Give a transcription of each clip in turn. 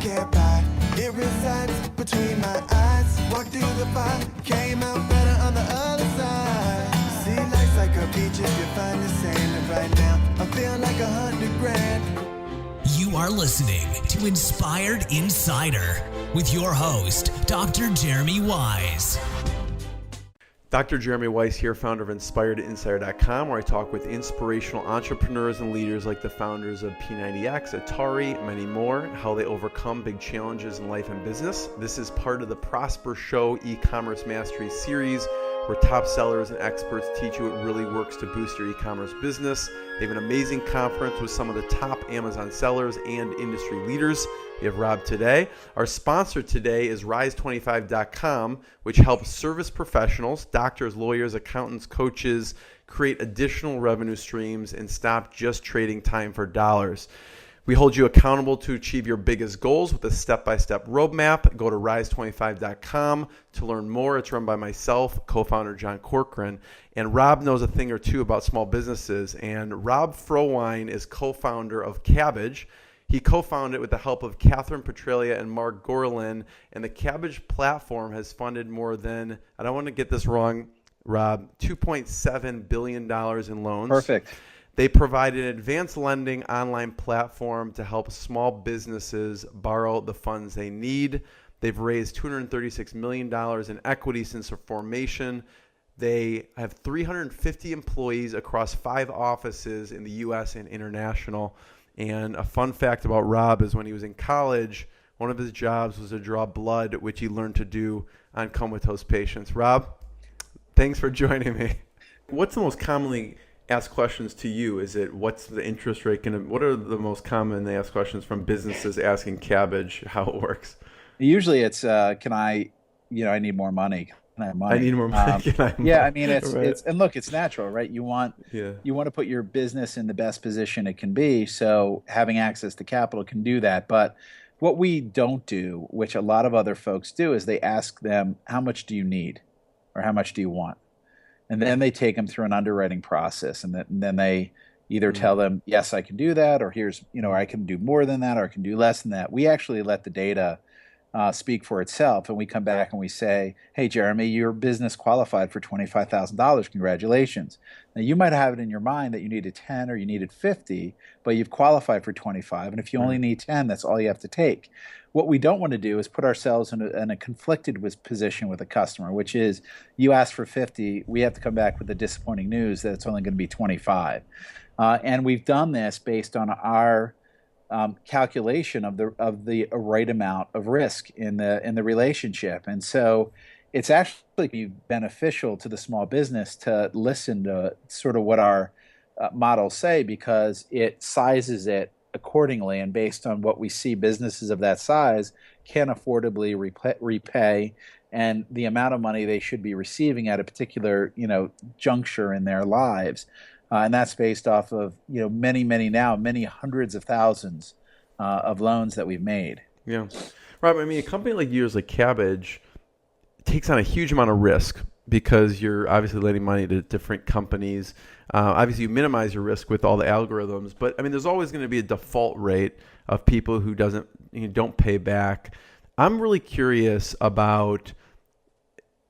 can't buy. It resides between my eyes. Walked through the fire, came out better on the other side. See, life's like a beach if you find the sand. And right now, I feel like 100 grand. You are listening to Inspired Insider with your host, Dr. Jeremy Wise. Dr. Jeremy Weiss here, founder of InspiredInsider.com, where I talk with inspirational entrepreneurs and leaders like the founders of P90X, Atari, many more, how they overcome big challenges in life and business. This is part of the Prosper Show e-commerce mastery series, where top sellers and experts teach you what really works to boost your e-commerce business. They have an amazing conference with some of the top Amazon sellers and industry leaders. We have Rob today. Our sponsor today is Rise25.com, which helps service professionals, doctors, lawyers, accountants, coaches create additional revenue streams and stop just trading time for dollars. We hold you accountable to achieve your biggest goals with a step-by-step roadmap. Go to Rise25.com to learn more. It's run by myself, co-founder John Corcoran, and Rob knows a thing or two about small businesses. And Rob Frohwein is co-founder of Kabbage. He co-founded it with the help of Kathryn, Petralia, and Marc Gorlin, and the Kabbage platform has funded more than, I don't want to get this wrong, Rob, $2.7 billion in loans. Perfect. They provide an advanced lending online platform to help small businesses borrow the funds they need. They've raised $236 million in equity since their formation. They have 350 employees across 5 offices in the U.S. and international. And a fun fact about Rob is when he was in college, one of his jobs was to draw blood, which he learned to do on comatose patients. Rob, thanks for joining me. What's the most commonly asked questions to you? Is it what's the interest rate going to, what are the most commonly asked questions from businesses asking Kabbage how it works? Usually it's, can I need more money. Can I have money? I need more money. Can I have money? Yeah, I mean, it's, right. and look, it's natural, right? You want to put your business in the best position it can be. So having access to capital can do that. But what we don't do, which a lot of other folks do, is they ask them, how much do you need? Or how much do you want? And then they take them through an underwriting process. And then they either tell them, yes, I can do that, or here's, I can do more than that, or I can do less than that. We actually let the data speak for itself. And we come back and we say, hey, Jeremy, your business qualified for $25,000. Congratulations. Now, you might have it in your mind that you needed 10 or you needed 50, but you've qualified for 25. And if you only need 10, that's all you have to take. What we don't want to do is put ourselves in a conflicted position with a customer, which is you asked for 50, we have to come back with the disappointing news that it's only going to be 25. And we've done this based on our calculation of the right amount of risk in the relationship. And so it's actually beneficial to the small business to listen to sort of what our models say, because it sizes it accordingly, and based on what we see businesses of that size can affordably repay and the amount of money they should be receiving at a particular juncture in their lives. And that's based off of many hundreds of thousands of loans that we've made. Yeah, Rob. I mean, a company like yours, like Kabbage, takes on a huge amount of risk because you're obviously lending money to different companies. Obviously, you minimize your risk with all the algorithms, but I mean, there's always going to be a default rate of people who don't pay back. I'm really curious about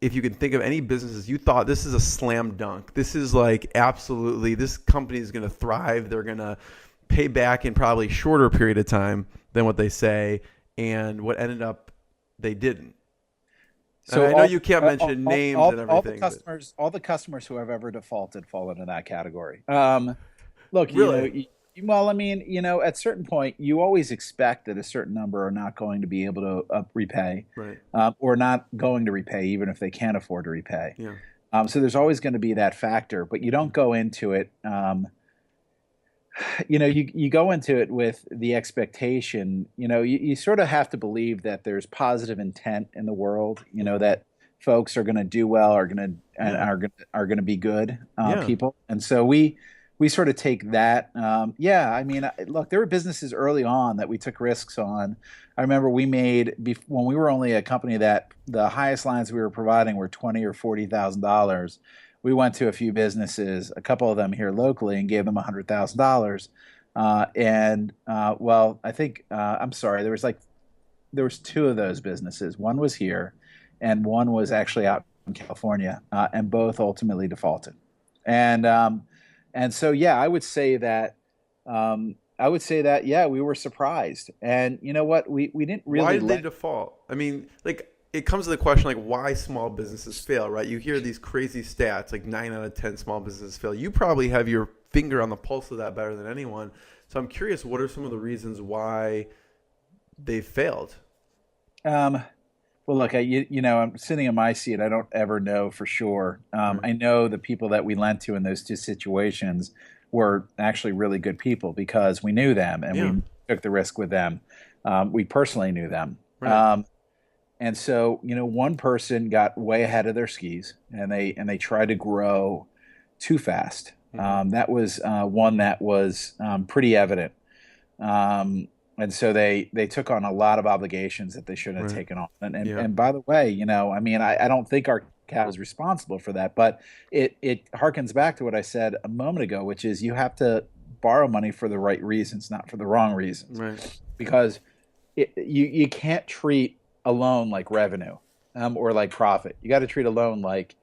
if you can think of any businesses you thought this is a slam dunk. This is like absolutely, this company is going to thrive. They're going to pay back in probably shorter period of time than what they say, and what ended up they didn't. So I know you can't mention names and everything. All the customers who have ever defaulted fall into that category. Look, really? Well, I mean, at a certain point, you always expect that a certain number are not going to be able to repay, right? Or not going to repay, even if they can't afford to repay. Yeah. So there's always going to be that factor, but you don't go into it. You go into it with the expectation. You sort of have to believe that there's positive intent in the world. that folks are going to do well, are going to be good people, and so we sort of take that. I mean, look, there were businesses early on that we took risks on. I remember we made when we were only a company that the highest lines we were providing were $20,000 or $40,000. We went to a few businesses, a couple of them here locally, and gave them $100,000. I think I'm sorry, there was like there was two of those businesses. One was here, and one was actually out in California, and both ultimately defaulted. And so yeah, I would say that yeah, we were surprised. And you know what? We didn't really. Why did they default? I mean, like, it comes to the question, like, why small businesses fail, right? You hear these crazy stats, like 9 out of 10 small businesses fail. You probably have your finger on the pulse of that better than anyone. So I'm curious, what are some of the reasons why they failed? Well, look, I'm sitting in my seat. I don't ever know for sure. I know the people that we lent to in those two situations were actually really good people because we knew them and we took the risk with them. We personally knew them. Right. And so, one person got way ahead of their skis and they tried to grow too fast. That was one that was pretty evident. And so they took on a lot of obligations that they shouldn't have taken on. And by the way, I don't think our CAB is responsible for that, but it harkens back to what I said a moment ago, which is you have to borrow money for the right reasons, not for the wrong reasons. Right. Because you can't treat a loan like revenue or like profit. You got to treat a loan like,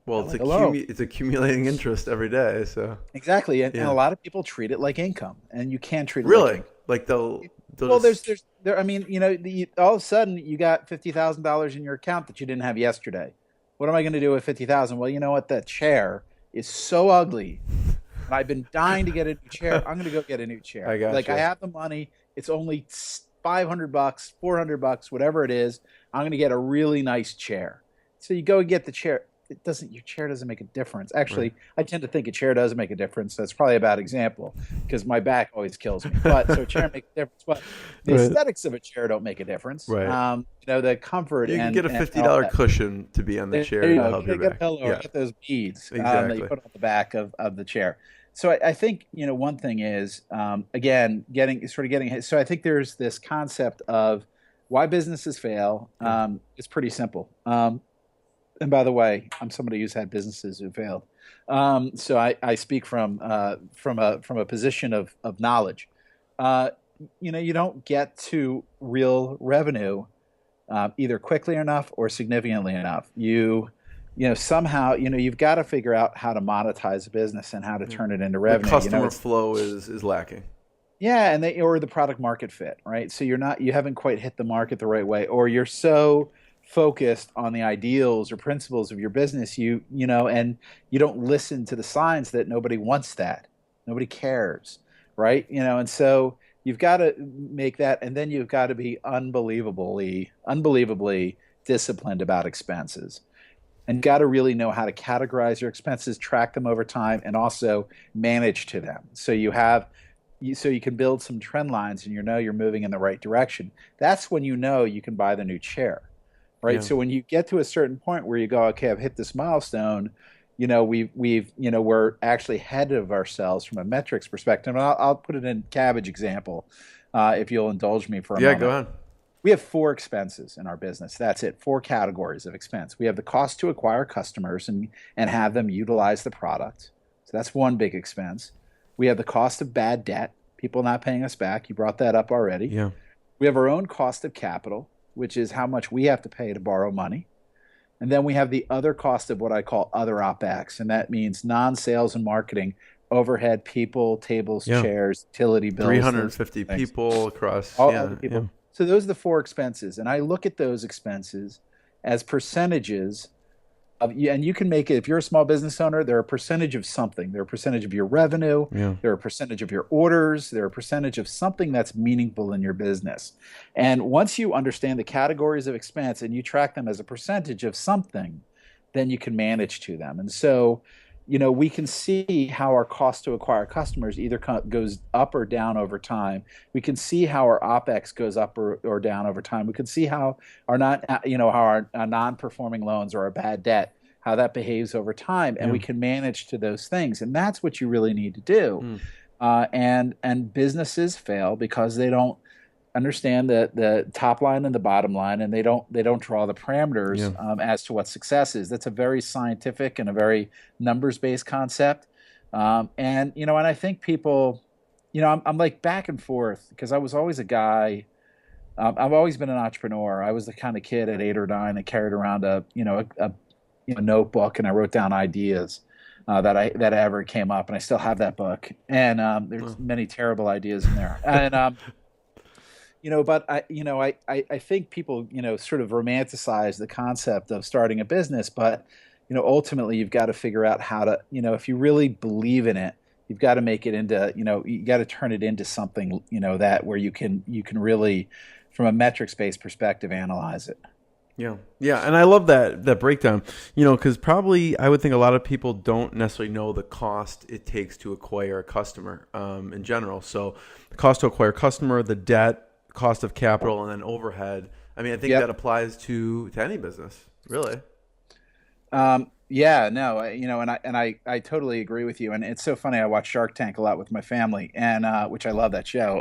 well, it's accumulating interest every day. So exactly, and a lot of people treat it like income, and you can't treat it really like they'll well, there's I mean, all of a sudden you got $50,000 in your account that you didn't have yesterday. What am I going to do with $50,000? Well, you know what? That chair is so ugly, and I've been dying to get a new chair. I'm going to go get a new chair. I have the money. It's only $500, $400, whatever it is. I'm going to get a really nice chair. So you go and get the chair. Your chair doesn't make a difference. Actually, I tend to think a chair does make a difference. That's probably a bad example because my back always kills me. But so a chair makes a difference. But the aesthetics of a chair don't make a difference. Right. The comfort. You can get a $50 cushion to be on the chair to help your back. Get a pillow or get those beads that you put on the back of the chair. So I think one thing is again getting. So I think there's this concept of why businesses fail. It's pretty simple. And by the way, I'm somebody who's had businesses who failed, so I speak from a position of knowledge. You don't get to real revenue either quickly enough or significantly enough. Somehow you've got to figure out how to monetize a business and how to turn it into revenue. The customer flow is lacking. Yeah, or the product market fit, right? So you haven't quite hit the market the right way, or you're so focused on the ideals or principles of your business, and you don't listen to the signs that nobody wants that, nobody cares, right? And so you've got to make that, and then you've got to be unbelievably disciplined about expenses, and got to really know how to categorize your expenses, track them over time, and also manage to them. So you can build some trend lines, and you're moving in the right direction. That's when you can buy the new chair. Right. Yeah. So when you get to a certain point where you go, okay, I've hit this milestone, we're actually ahead of ourselves from a metrics perspective. And I'll put it in Kabbage example, if you'll indulge me for a moment. Yeah, go ahead. We have 4 expenses in our business. That's it. 4 categories of expense. We have the cost to acquire customers and have them utilize the product. So that's one big expense. We have the cost of bad debt, people not paying us back. You brought that up already. Yeah. We have our own cost of capital, which is how much we have to pay to borrow money. And then we have the other cost of what I call other OPEX, and that means non-sales and marketing, overhead, people, tables, chairs, utility bills. 350 people across. All the people. Yeah. So those are the 4 expenses. And I look at those expenses as percentages of, and you can make it, if you're a small business owner, they're a percentage of something. They're a percentage of your revenue. Yeah. They're a percentage of your orders. They're a percentage of something that's meaningful in your business. And once you understand the categories of expense and you track them as a percentage of something, then you can manage to them. And so, we can see how our cost to acquire customers either goes up or down over time. We can see how our OPEX goes up or down over time. We can see how our non-performing loans or our bad debt, how that behaves over time, and we can manage to those things. And that's what you really need to do. And businesses fail because they don't understand the top line and the bottom line, and they don't draw the parameters as to what success is. That's a very scientific and a very numbers-based concept. And I think people, I'm like back and forth because I was always a guy I've always been an entrepreneur. I was the kind of kid at 8 or 9 that carried around a notebook, and I wrote down ideas that ever came up, and I still have that book. And there's many terrible ideas in there. And but I think people sort of romanticize the concept of starting a business, but ultimately you've got to figure out how to if you really believe in it, you've got to make it into you got to turn it into something that where you can really, from a metrics-based perspective, analyze it. Yeah, and I love that breakdown. Because probably I would think a lot of people don't necessarily know the cost it takes to acquire a customer in general. So the cost to acquire a customer, the debt, cost of capital, and then overhead. I mean, I think that applies to any business, really. Yeah, no, and I totally agree with you. And it's so funny. I watch Shark Tank a lot with my family, and which I love that show.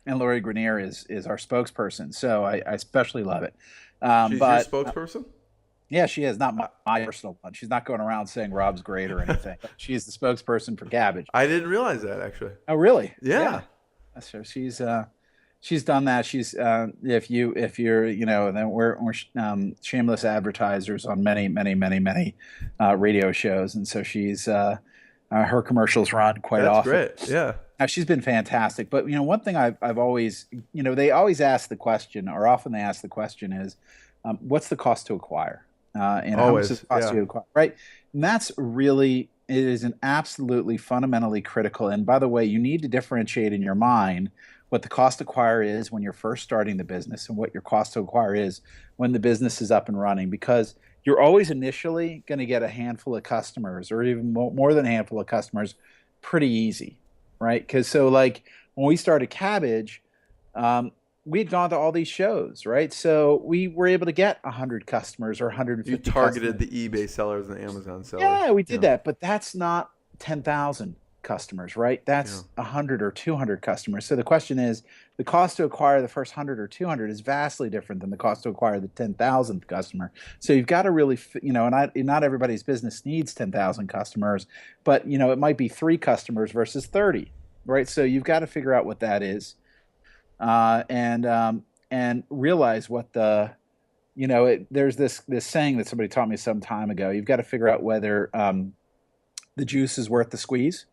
And Lori Grenier is our spokesperson, so I especially love it. She's your spokesperson? Yeah, she is. Not my personal one. She's not going around saying Rob's great or anything. She's the spokesperson for Kabbage. I didn't realize that, actually. Oh, really? Yeah. So she's done that. She's if you're then we're shameless advertisers on many radio shows, and so she's her commercials run quite often. That's great. Yeah. Now, she's been fantastic. But one thing I've always they always ask the question, or often they ask the question is, what's the cost to acquire? And how much does it cost to acquire? Right. And that's really, it is an absolutely fundamentally critical. And by the way, you need to differentiate in your mind what the cost to acquire is when you're first starting the business and what your cost to acquire is when the business is up and running, because you're always initially going to get a handful of customers, or even more than a handful of customers, pretty easy, right? Because so like when we started Kabbage, we had gone to all these shows, right? So we were able to get 100 customers or 150 You targeted customers. the eBay sellers and the Amazon sellers. Yeah, we did that, but that's not 10,000 customers, right? That's 100 or 200 customers. So the question is, the cost to acquire the first 100 or 200 is vastly different than the cost to acquire the 10,000th customer. So you've got to really, and not everybody's business needs 10,000 customers, but it might be 3 customers versus 30, right? So you've got to figure out what that is, and realize what the, there's this saying that somebody taught me some time ago. You've got to figure out whether the juice is worth the squeeze.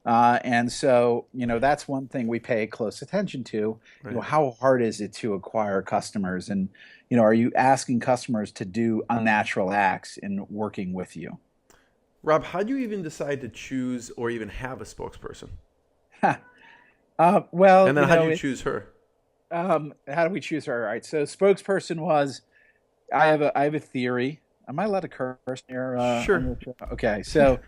And so, that's one thing we pay close attention to. Right. How hard is it to acquire customers? And, are you asking customers to do unnatural acts in working with you? Rob, how do you even decide to choose or even have a spokesperson? Well, and then how do you choose her? How do we choose her? All right. So spokesperson was, I have a theory. Am I allowed to curse here? Sure. Okay. So,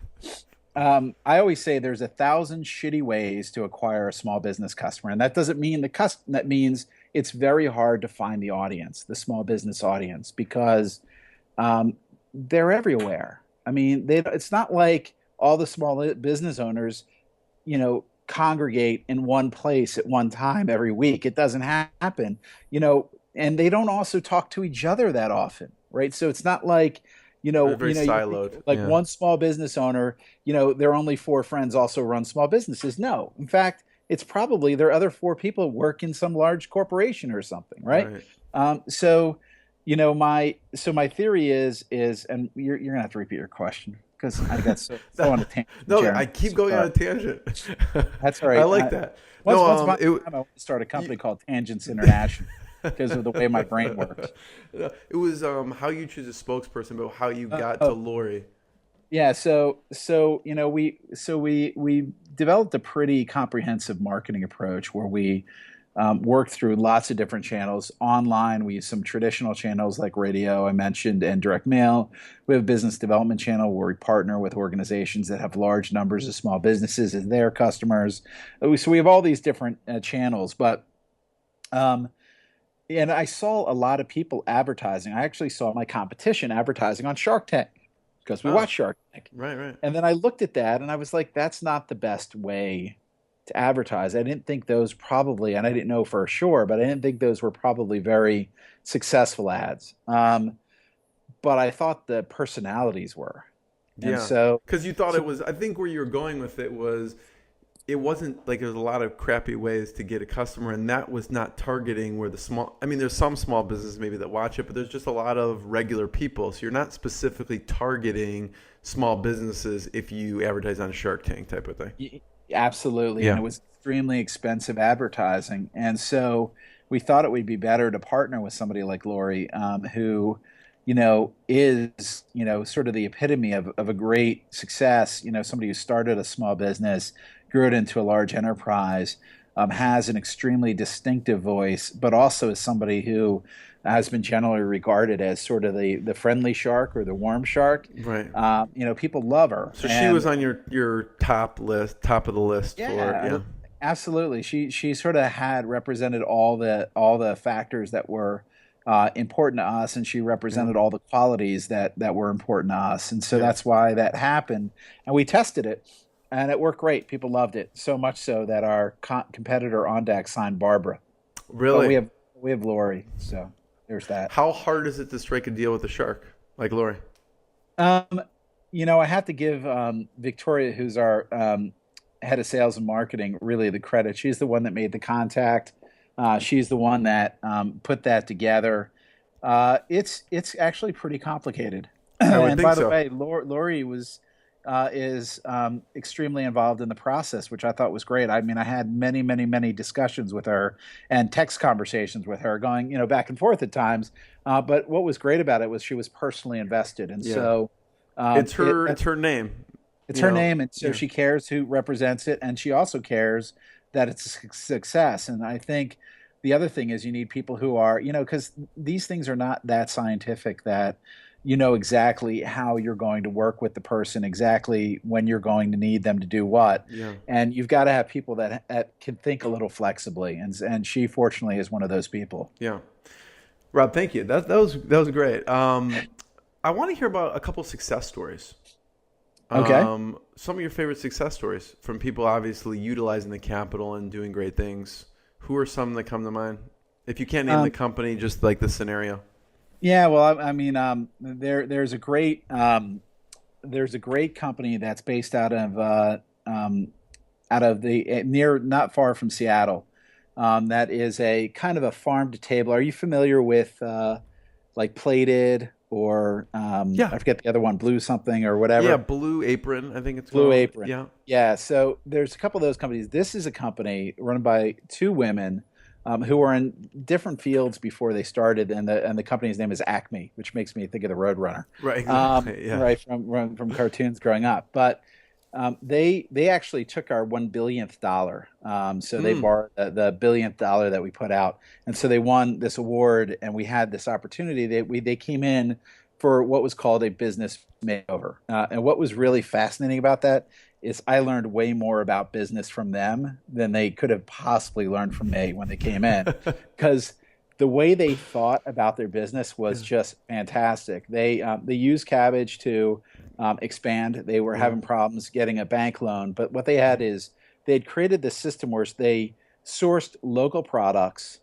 I always say there's 1,000 shitty ways to acquire a small business customer, and that doesn't mean that means it's very hard to find the audience, the small business audience, because they're everywhere. I mean, it's not like all the small business owners, congregate in one place at one time every week. It doesn't happen, and they don't also talk to each other that often, right? So it's not like They're very siloed. Like one small business owner, their only 4 friends also run small businesses. No, in fact, it's probably their other 4 people work in some large corporation or something, right? So my theory is, and you're gonna have to repeat your question because I got so on a tangent. No, Jeremy. I keep going on a tangent. That's all right. I like that. I want to start a company called Tangents International. Because of the way my brain works. It was how you choose a spokesperson, but how you got to Lori. Yeah, so we developed a pretty comprehensive marketing approach where we worked through lots of different channels. Online, we use some traditional channels like radio, I mentioned, and direct mail. We have a business development channel where we partner with organizations that have large numbers of small businesses as their customers. So we have all these different channels, but and I saw a lot of people advertising. I actually saw my competition advertising on Shark Tank because we watch Shark Tank. Right. And then I looked at that and I was like, that's not the best way to advertise. I didn't think those probably, and I didn't know for sure, but I didn't think those were probably very successful ads. But I thought the personalities were. And so because you thought it was, I think where you were going with it was, it wasn't like there's a lot of crappy ways to get a customer, and that was not targeting where the small, I mean, there's some small businesses maybe that watch it, but there's just a lot of regular people. So you're not specifically targeting small businesses if you advertise on Shark Tank type of thing. Absolutely. Yeah. And it was extremely expensive advertising. And so we thought it would be better to partner with somebody like Lori, who, is, sort of the epitome of a great success, somebody who started a small business, grew it into a large enterprise, has an extremely distinctive voice, but also is somebody who has been generally regarded as sort of the friendly shark or the warm shark. Right. People love her. So she was on your top of the list. Yeah, absolutely. She sort of had represented all the factors that were important to us, and she represented all the qualities that were important to us. And so that's why that happened. And we tested it. And it worked great. People loved it so much so that our competitor on deck signed Barbara. Really? But we have Lori. So there's that. How hard is it to strike a deal with a shark like Lori? I have to give Victoria, who's our head of sales and marketing, really the credit. She's the one that made the contact. She's the one that put that together. It's actually pretty complicated. I would and think by the so. way, Lori is extremely involved in the process, which I thought was great. I mean, I had many, many, many discussions with her and text conversations with her going, back and forth at times. But what was great about it was she was personally invested. And so it's her name. It's her name. And so she cares who represents it. And she also cares that it's a success. And I think the other thing is you need people who are, because these things are not that scientific that you know exactly how you're going to work with the person, exactly when you're going to need them to do what. Yeah. And you've got to have people that can think a little flexibly. And she, fortunately, is one of those people. Yeah. Rob, thank you. That was great. I want to hear about a couple success stories. Okay. Some of your favorite success stories from people obviously utilizing the capital and doing great things. Who are some that come to mind? If you can't name the company, just like the scenario. Yeah, well, I mean, there's a great company that's based out of not far from Seattle. That is a kind of a farm to table. Are you familiar with like Plated or I forget the other one, Blue something or whatever? Yeah, Blue Apron, I think it's Blue called. Apron. Yeah. Yeah. So there's a couple of those companies. This is a company run by two women. Who were in different fields before they started, and the company's name is Acme, which makes me think of the Roadrunner, right? Exactly. Right from cartoons growing up. But they actually took our $1 billionth dollar, so they borrowed the billionth dollar that we put out, and so they won this award, and we had this opportunity. They came in for what was called a business makeover, and what was really fascinating about that is I learned way more about business from them than they could have possibly learned from me when they came in, because the way they thought about their business was just fantastic. They used Kabbage to expand. They were having problems getting a bank loan, but what they had is they'd created this system where they sourced local products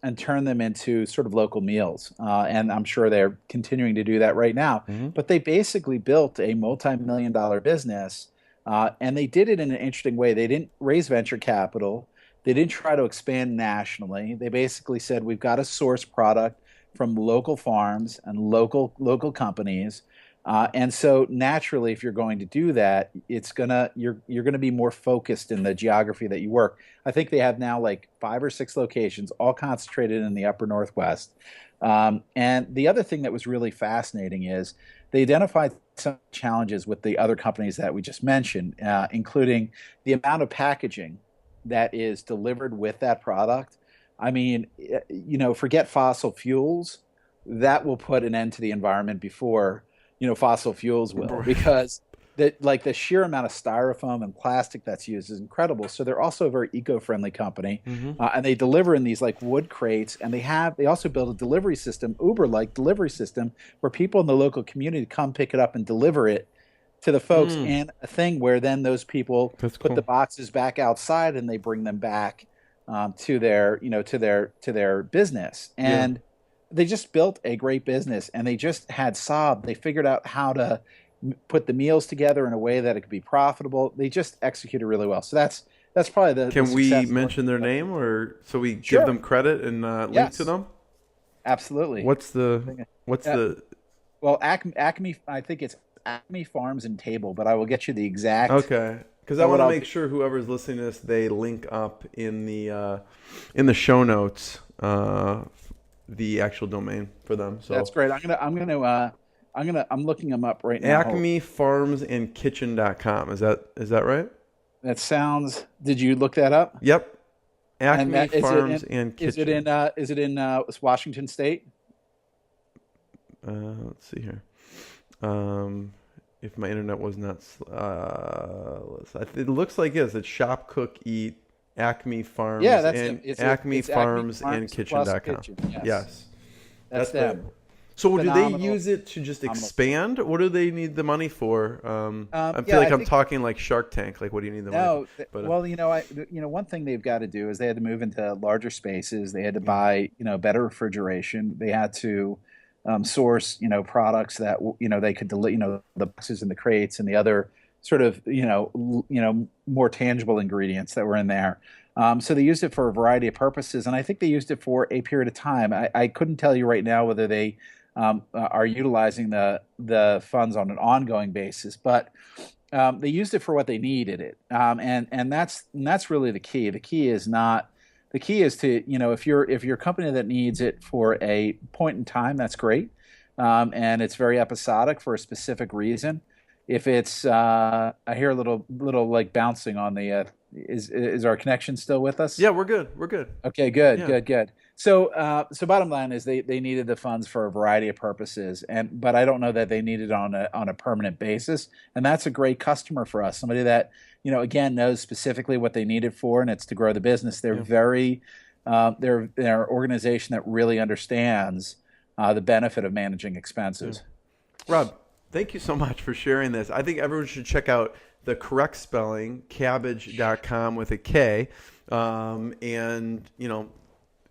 and turned them into sort of local meals. And I'm sure they're continuing to do that right now. Mm-hmm. But they basically built a multi-million-dollar business. And they did it in an interesting way. They didn't raise venture capital. They didn't try to expand nationally. They basically said, we've got to source product from local farms and local companies. And so naturally, if you're going to do that, you're gonna be more focused in the geography that you work. I think they have now like 5 or 6 locations, all concentrated in the upper Northwest. And the other thing that was really fascinating is they identified some challenges with the other companies that we just mentioned, including the amount of packaging that is delivered with that product. I mean, forget fossil fuels. That will put an end to the environment before, fossil fuels will, because the sheer amount of styrofoam and plastic that's used is incredible. So they're also a very eco-friendly company, and they deliver in these like wood crates, and they also build a delivery system, Uber-like delivery system, where people in the local community come pick it up and deliver it to the folks, and a thing where then those people put the boxes back outside and they bring them back to their business. And they just built a great business, and they just they figured out how to put the meals together in a way that it could be profitable. They just executed really well. So that's probably the. Can the we success mention their name, or so we Sure. give them credit and link Yes. to them? Absolutely. What's the Well, Acme, I think it's Acme Farms and Table, but I will get you the exact. Okay, because I want to make sure whoever's listening to this, they link up in the show notes the actual domain for them. So that's great. I'm looking them up right now. AcmeFarmsAndKitchen.com. Is that right? That sounds. Did you look that up? Yep. Acme And Farms and Kitchen. Is it in Washington State? Let's see here. If my internet was not, it looks like it's Shop Cook Eat Acme Farms. Yeah, that's and it. Acme Farms and Kitchen.com. Kitchen, Yes, that's them. right. So Phenomenal. do they use it to just expand? What do they need the money for? I feel I like I'm think, talking like Shark Tank. Like, what do you need the money for? But, well, one thing they've got to do is they had to move into larger spaces. They had to buy, better refrigeration. They had to source, products that they could deliver, the boxes and the crates and the other sort of, more tangible ingredients that were in there. So they used it for a variety of purposes, and I think they used it for a period of time. I couldn't tell you right now whether they are utilizing the funds on an ongoing basis, but they used it for what they needed it, and that's really the key. The key is to if you're a company that needs it for a point in time, that's great, and it's very episodic for a specific reason. If it's I hear a little like bouncing on the is our connection still with us? Yeah, we're good. Okay, good, Yeah. good. So bottom line is they needed the funds for a variety of purposes, but I don't know that they need it on a permanent basis, and that's a great customer for us. Somebody that again knows specifically what they need it for, and it's to grow the business. They're they're an organization that really understands the benefit of managing expenses. Rob, thank you so much for sharing this. I think everyone should check out the correct spelling, Kabbage.com with a K, and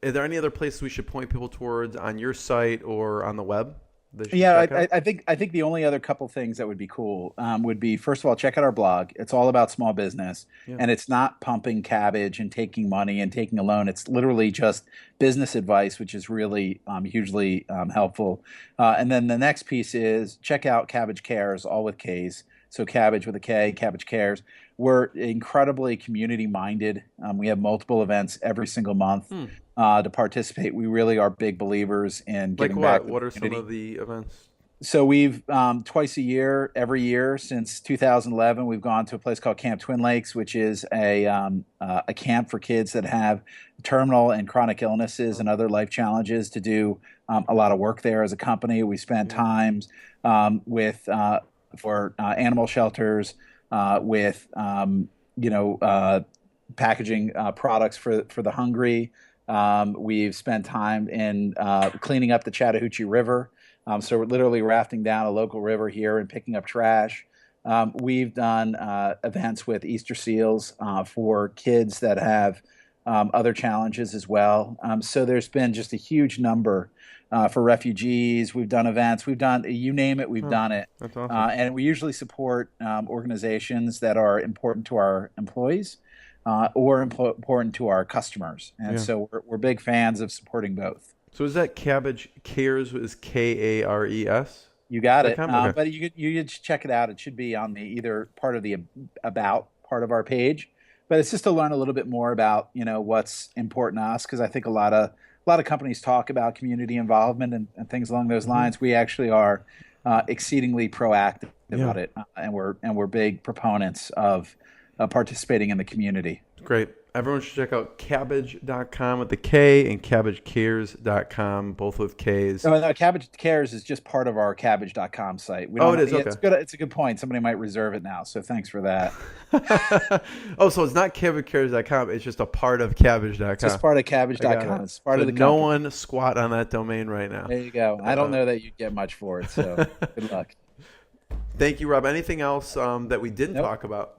are there any other places we should point people towards on your site or on the web? I think the only other couple things that would be cool would be, first of all, check out our blog. It's all about small business, and it's not pumping cabbage and taking money and taking a loan. It's literally just business advice, which is really hugely helpful. And then the next piece is check out Cabbage Cares, all with Ks. So Cabbage with a K, Cabbage Cares. We're incredibly community-minded. We have multiple events every single month to participate. We really are big believers in giving back. What are some of the events? So we've twice a year, every year since 2011, we've gone to a place called Camp Twin Lakes, which is a camp for kids that have terminal and chronic illnesses and other life challenges to do a lot of work there as a company. We spent times with for animal shelters, with packaging products for the hungry. We've spent time in cleaning up the Chattahoochee River. So we're literally rafting down a local river here and picking up trash. We've done events with Easter seals for kids that have other challenges as well. So there's been just a huge number for refugees. We've done events. We've done, you name it, we've done it. That's awesome. And we usually support organizations that are important to our employees or important to our customers. And so we're big fans of supporting both. So is that Cabbage Cares is Kares? You got it. Okay. But you could check it out. It should be on the either part of the about part of our page. But it's just to learn a little bit more about what's important to us, because I think a lot of companies talk about community involvement and things along those lines. We actually are exceedingly proactive about it, and we're big proponents of participating in the community. Great. Everyone should check out Kabbage.com with the K and CabbageCares.com, both with Ks. No, Cabbage Cares is just part of our Kabbage.com site. It is? Okay. It's a good point. Somebody might reserve it now, so thanks for that. So it's not CabbageCares.com. It's just a part of Kabbage.com. It's just part of Cabbage.com. It's part of the company. No one squat on that domain right now. There you go. I don't know that you'd get much for it, so good luck. Thank you, Rob. Anything else that we didn't talk about?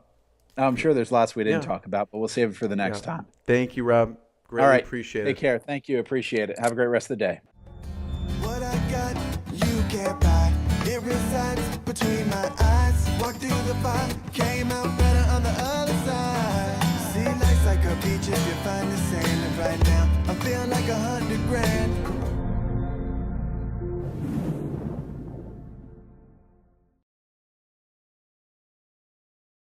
I'm sure there's lots we didn't talk about, but we'll save it for the next time. Thank you, Rob. Greatly appreciate it. Take care. Thank you. Appreciate it. Have a great rest of the day. What I got, you can't buy. It resides between my eyes. Walked through the fire, came out better on the other side. See like a beach if you find the sand. And right now, I'm feeling like a honey.